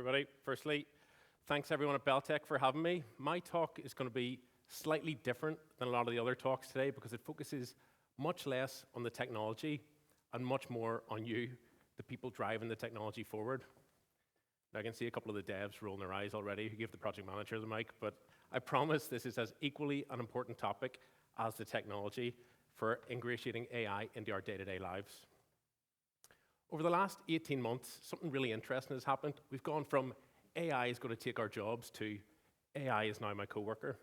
Everybody, firstly, thanks everyone at Beltech for having me. My talk is going to be slightly different than a lot of the other talks today because it focuses much less on the technology and much more on you, the people driving the technology forward. Now, I can see a couple of the devs rolling their eyes already who give the project manager the mic, but I promise this is as equally an important topic as the technology for ingratiating AI into our day-to-day lives. Over the last 18 months, something really interesting has happened. We've gone from AI is going to take our jobs to AI is now my coworker.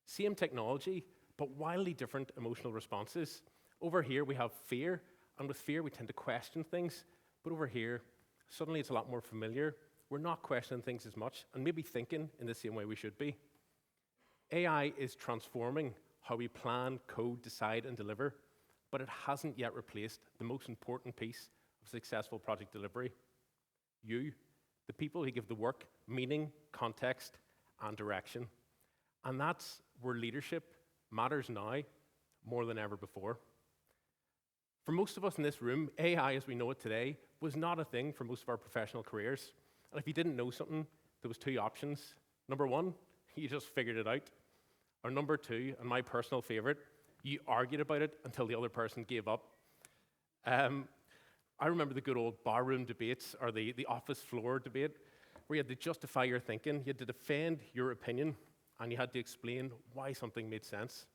Same technology, but wildly different emotional responses. Over here, we have fear, and with fear, we tend to question things. But over here, suddenly it's a lot more familiar. We're not questioning things as much, and maybe thinking in the same way we should be. AI is transforming how we plan, code, decide, and deliver, but it hasn't yet replaced the most important piece of successful project delivery. You, the people who give the work meaning, context, and direction. And that's where leadership matters now more than ever before. For most of us in this room, AI as we know it today was not a thing for most of our professional careers. And if you didn't know something, there was two options. Number one, you just figured it out. Or number two, and my personal favorite, you argued about it until the other person gave up. I remember the good old barroom debates or the office floor debate where you had to justify your thinking, you had to defend your opinion, and you had to explain why something made sense.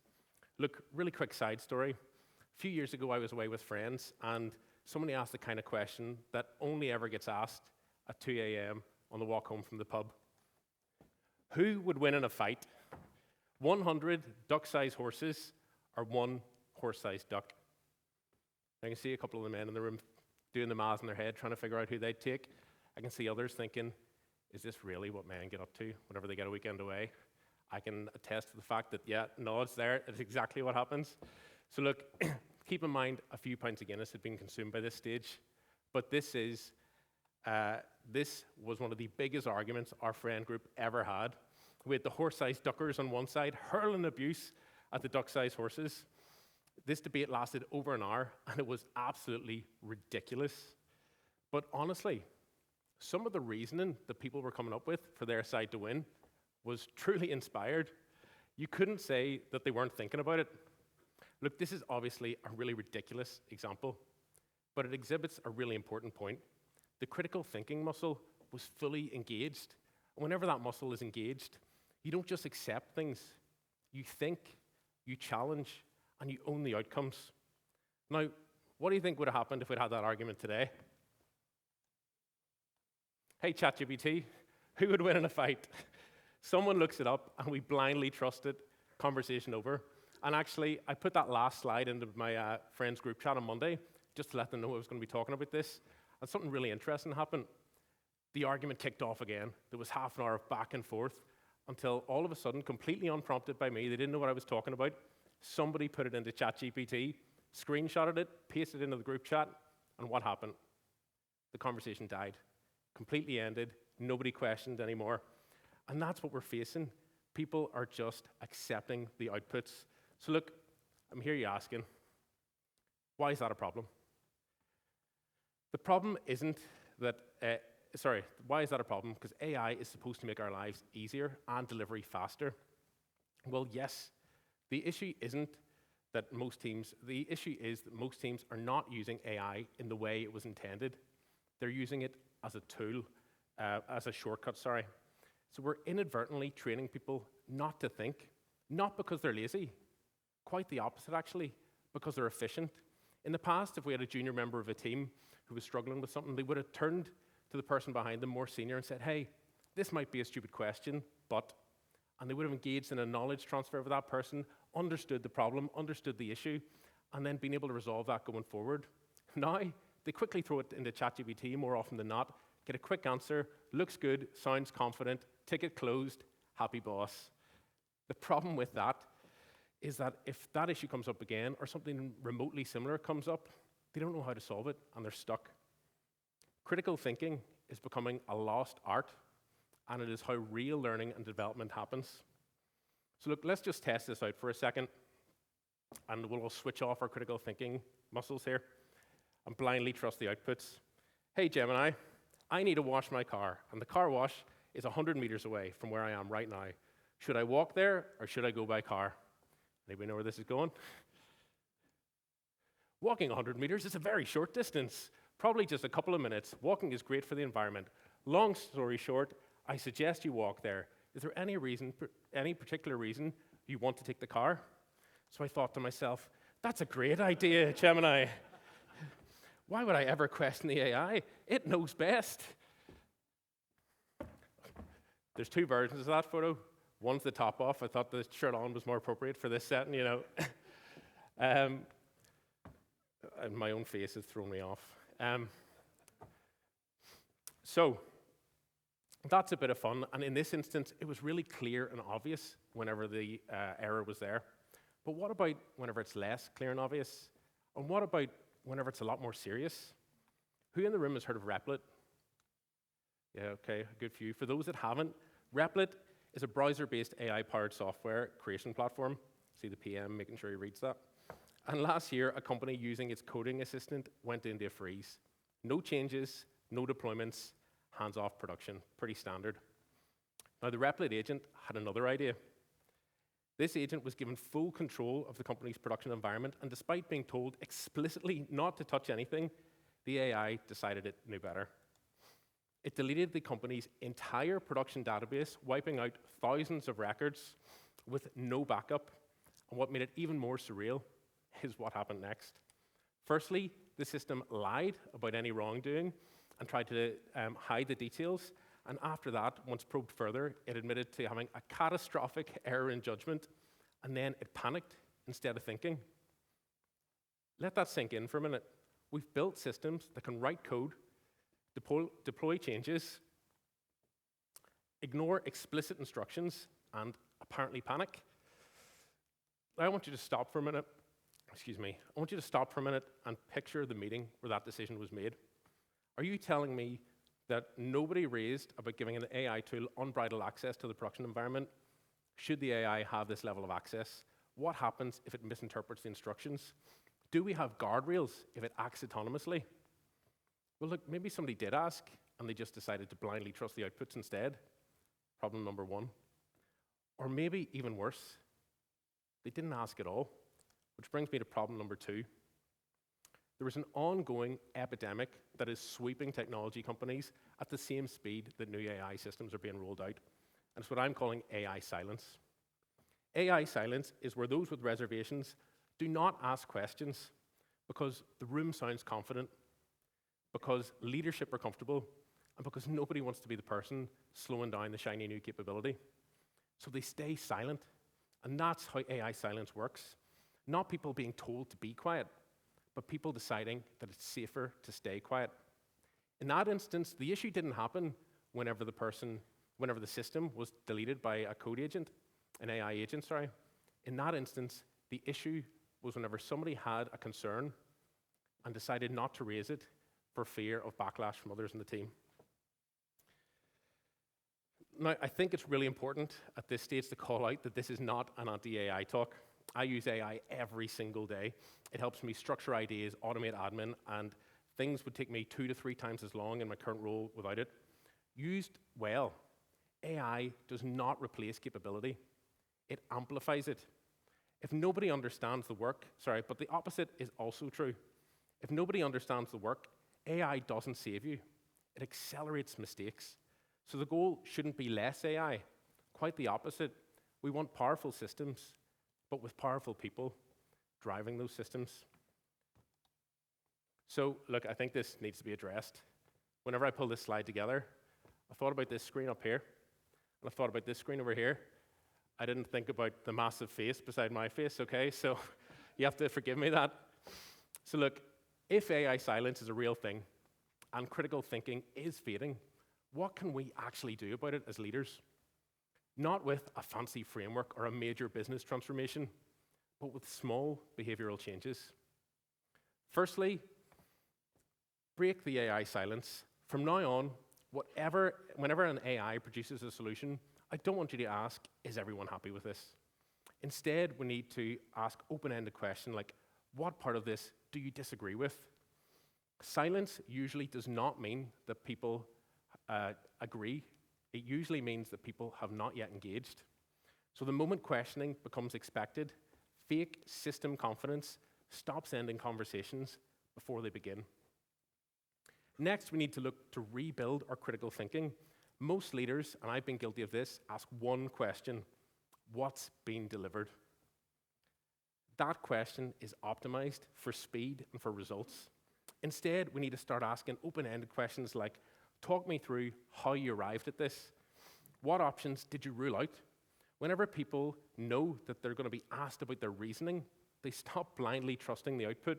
Look, really quick side story. A few years ago, I was away with friends, and somebody asked the kind of question that only ever gets asked at 2 a.m. on the walk home from the pub. Who would win in a fight? 100 duck-sized horses or one horse-sized duck? I can see a couple of the men in the room doing the math in their head, trying to figure out who they'd take. I can see others thinking, is this really what men get up to whenever they get a weekend away? I can attest to the fact that, yeah, no, it's there. It's exactly what happens. So look, keep in mind a few pints of Guinness had been consumed by this stage, but this was one of the biggest arguments our friend group ever had. We had the horse-sized duckers on one side hurling abuse at the duck-sized horses. This debate lasted over an hour, and it was absolutely ridiculous. But honestly, some of the reasoning that people were coming up with for their side to win was truly inspired. You couldn't say that they weren't thinking about it. Look, this is obviously a really ridiculous example, but it exhibits a really important point. The critical thinking muscle was fully engaged. Whenever that muscle is engaged, you don't just accept things. You think, you challenge, and you own the outcomes. Now, what do you think would have happened if we'd had that argument today? Hey, ChatGPT, who would win in a fight? Someone looks it up, and we blindly trust it, conversation over. And actually, I put that last slide into my friends group chat on Monday, just to let them know I was going to be talking about this. And something really interesting happened. The argument kicked off again. There was half an hour of back and forth until all of a sudden, completely unprompted by me, they didn't know what I was talking about, somebody put it into ChatGPT, screenshotted it, pasted it into the group chat, and what happened? The conversation died. Completely ended. Nobody questioned anymore. And that's what we're facing. People are just accepting the outputs. So look, I'm here you asking, why is that a problem? The problem isn't that, why is that a problem? Because AI is supposed to make our lives easier and delivery faster. Well, yes. The issue is that most teams are not using AI in the way it was intended. They're using it as a tool, as a shortcut, So we're inadvertently training people not to think, not because they're lazy, quite the opposite actually, because they're efficient. In the past, if we had a junior member of a team who was struggling with something, they would have turned to the person behind them, more senior, and said, hey, this might be a stupid question, but, and they would have engaged in a knowledge transfer with that person, understood the problem, understood the issue, and then been able to resolve that going forward. Now, they quickly throw it into ChatGPT more often than not, get a quick answer, looks good, sounds confident, ticket closed, happy boss. The problem with that is that if that issue comes up again or something remotely similar comes up, they don't know how to solve it and they're stuck. Critical thinking is becoming a lost art, and it is how real learning and development happens. So look, let's just test this out for a second, and we'll switch off our critical thinking muscles here and blindly trust the outputs. Hey, Gemini, I need to wash my car, and the car wash is 100 meters away from where I am right now. Should I walk there, or should I go by car? Anybody know where this is going? Walking 100 meters is a very short distance, probably just a couple of minutes. Walking is great for the environment. Long story short, I suggest you walk there. Is there any particular reason you want to take the car? So I thought to myself, that's a great idea, Gemini. Why would I ever question the AI? It knows best. There's two versions of that photo. One's the top off. I thought the shirt on was more appropriate for this setting, you know. And my own face has thrown me off. So that's a bit of fun. And in this instance, it was really clear and obvious whenever the error was there. But what about whenever it's less clear and obvious? And what about whenever it's a lot more serious? Who in the room has heard of Replit? Yeah, okay, a good few. For those that haven't, Replit is a browser-based AI-powered software creation platform. See the PM making sure he reads that. And last year, a company using its coding assistant went into a freeze. No changes, no deployments, hands-off production. Pretty standard. Now, the Replit agent had another idea. This agent was given full control of the company's production environment, and despite being told explicitly not to touch anything, the AI decided it knew better. It deleted the company's entire production database, wiping out thousands of records with no backup. And what made it even more surreal is what happened next. Firstly, the system lied about any wrongdoing and tried to hide the details. And after that, once probed further, it admitted to having a catastrophic error in judgment, and then it panicked instead of thinking. Let that sink in for a minute. We've built systems that can write code, deploy changes, ignore explicit instructions, and apparently panic. I want you to stop for a minute. Excuse me. I want you to stop for a minute and picture the meeting where that decision was made. Are you telling me that nobody raised about giving an AI tool unbridled access to the production environment? Should the AI have this level of access? What happens if it misinterprets the instructions? Do we have guardrails if it acts autonomously? Well, look, maybe somebody did ask, and they just decided to blindly trust the outputs instead. Problem number one. Or maybe even worse, they didn't ask at all, which brings me to problem number two. There is an ongoing epidemic that is sweeping technology companies at the same speed that new AI systems are being rolled out. And it's what I'm calling AI silence. AI silence is where those with reservations do not ask questions because the room sounds confident, because leadership are comfortable, and because nobody wants to be the person slowing down the shiny new capability. So they stay silent. And that's how AI silence works. Not people being told to be quiet, but people deciding that it's safer to stay quiet. In that instance, the issue didn't happen whenever the system was deleted by a code agent, an AI agent, sorry. In that instance, the issue was whenever somebody had a concern and decided not to raise it for fear of backlash from others in the team. Now, I think it's really important at this stage to call out that this is not an anti-AI talk. I use AI every single day. It helps me structure ideas, automate admin, and things would take me 2 to 3 times as long in my current role without it. Used well, AI does not replace capability. It amplifies it. If nobody understands the work, but the opposite is also true. If nobody understands the work, AI doesn't save you. It accelerates mistakes. So the goal shouldn't be less AI. Quite the opposite. We want powerful systems, but with powerful people driving those systems. So, look, I think this needs to be addressed. Whenever I pull this slide together, I thought about this screen up here, and I thought about this screen over here. I didn't think about the massive face beside my face, okay? So you have to forgive me that. So look, if AI silence is a real thing, and critical thinking is fading, what can we actually do about it as leaders? Not with a fancy framework or a major business transformation, but with small behavioral changes. Firstly, break the AI silence. From now on, whenever an AI produces a solution, I don't want you to ask, is everyone happy with this? Instead, we need to ask open-ended questions like, what part of this do you disagree with? Silence usually does not mean that people agree, it usually means that people have not yet engaged. So the moment questioning becomes expected, fake system confidence stops ending conversations before they begin. Next, we need to look to rebuild our critical thinking. Most leaders, and I've been guilty of this, ask one question: what's being delivered? That question is optimized for speed and for results. Instead, we need to start asking open-ended questions like, talk me through how you arrived at this. What options did you rule out? Whenever people know that they're going to be asked about their reasoning, they stop blindly trusting the output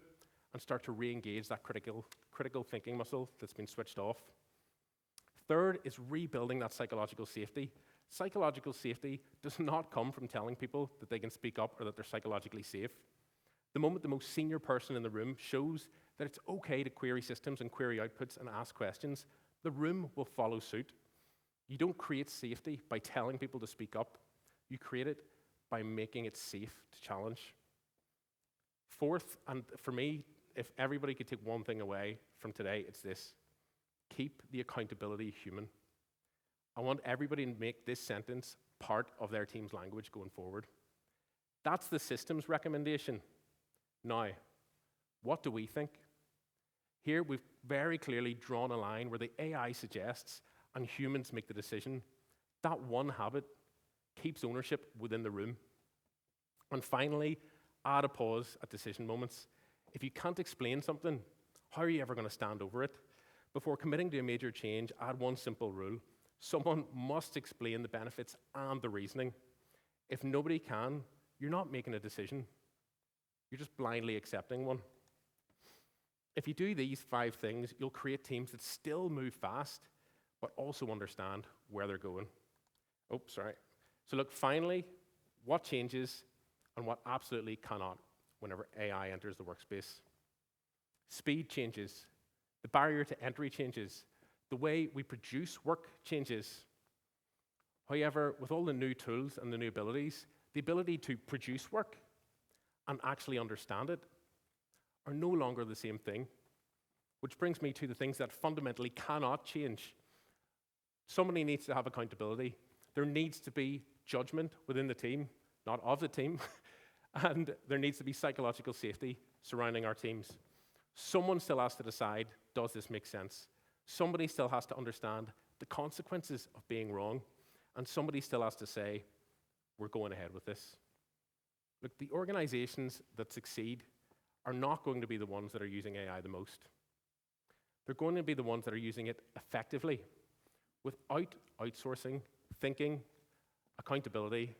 and start to re-engage that critical thinking muscle that's been switched off. Third is rebuilding that psychological safety. Psychological safety does not come from telling people that they can speak up or that they're psychologically safe. The moment the most senior person in the room shows that it's okay to query systems and query outputs and ask questions, the room will follow suit. You don't create safety by telling people to speak up. You create it by making it safe to challenge. Fourth, and for me, if everybody could take one thing away from today, it's this: keep the accountability human. I want everybody to make this sentence part of their team's language going forward. That's the system's recommendation. Now, what do we think? Here, we've very clearly drawn a line where the AI suggests and humans make the decision. That one habit keeps ownership within the room. And finally, add a pause at decision moments. If you can't explain something, how are you ever going to stand over it? Before committing to a major change, add one simple rule. Someone must explain the benefits and the reasoning. If nobody can, you're not making a decision. You're just blindly accepting one. If you do these 5 things, you'll create teams that still move fast, but also understand where they're going. Oh, sorry. So look, finally, what changes and what absolutely cannot whenever AI enters the workspace? Speed changes. The barrier to entry changes. The way we produce work changes. However, with all the new tools and the new abilities, the ability to produce work and actually understand it are no longer the same thing. Which brings me to the things that fundamentally cannot change. Somebody needs to have accountability. There needs to be judgment within the team, not of the team, and there needs to be psychological safety surrounding our teams. Someone still has to decide, does this make sense? Somebody still has to understand the consequences of being wrong, and somebody still has to say, we're going ahead with this. Look, the organizations that succeed are not going to be the ones that are using AI the most. They're going to be the ones that are using it effectively, without outsourcing, thinking, accountability,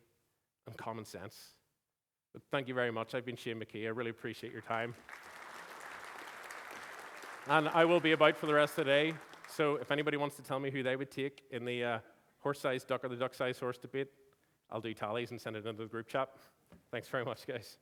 and common sense. But thank you very much. I've been Shane McKee. I really appreciate your time. And I will be about for the rest of the day. So if anybody wants to tell me who they would take in the horse-sized duck or the duck-sized horse debate, I'll do tallies and send it into the group chat. Thanks very much, guys.